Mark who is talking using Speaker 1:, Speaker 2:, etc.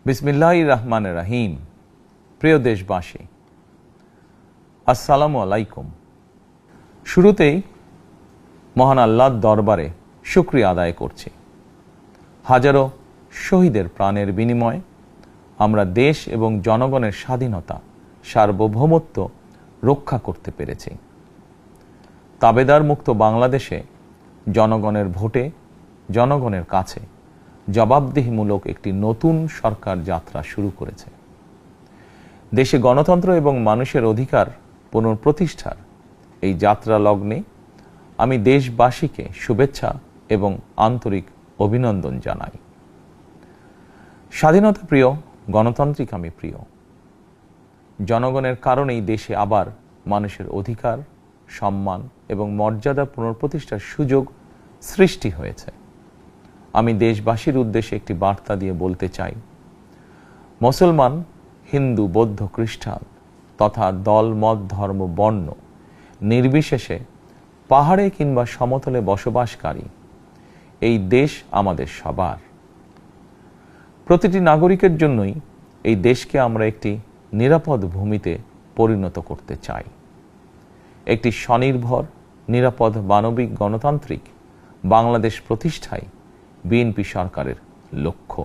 Speaker 1: বিসমিল্লাহির রহমানির রহিম। প্রিয় দেশবাসী, আসসালামু আলাইকুম। শুরুতেই মহান আল্লাহর দরবারে শুকরিয়া আদায় করছি। হাজারো শহীদের প্রাণের বিনিময়ে আমরা দেশ এবং জনগণের স্বাধীনতা, সার্বভৌমত্ব রক্ষা করতে পেরেছি। তাবেদার মুক্ত বাংলাদেশে জনগণের ভোটে জনগণের কাছে জবাবদিহিমূলক একটি নতুন সরকার যাত্রা শুরু করেছে। দেশে গণতন্ত্র এবং মানুষের অধিকার পুনঃপ্রতিষ্ঠার এই যাত্রা লগ্নে আমি দেশবাসীকে শুভেচ্ছা এবং আন্তরিক অভিনন্দন জানাই। স্বাধীনতা প্রিয়, গণতান্ত্রিক আমি প্রিয়। জনগণের কারণেই দেশে আবার মানুষের অধিকার, সম্মান এবং মর্যাদা পুনঃপ্রতিষ্ঠার সুযোগ সৃষ্টি হয়েছে। আমি দেশবাসীর উদ্দেশ্যে একটি বার্তা দিয়ে বলতে চাই, মুসলমান, হিন্দু, বৌদ্ধ, খ্রিস্টান তথা দল, মত, ধর্ম, বর্ণ নির্বিশেষে পাহাড়ে কিংবা সমতলে বসবাসকারী এই দেশ আমাদের সবার। প্রতিটি নাগরিকের জন্যই এই দেশকে আমরা একটি নিরাপদ ভূমিতে পরিণত করতে চাই। একটি স্বনির্ভর, নিরাপদ, মানবিক, গণতান্ত্রিক বাংলাদেশ প্রতিষ্ঠায় বিএনপি সরকারের লক্ষ্য।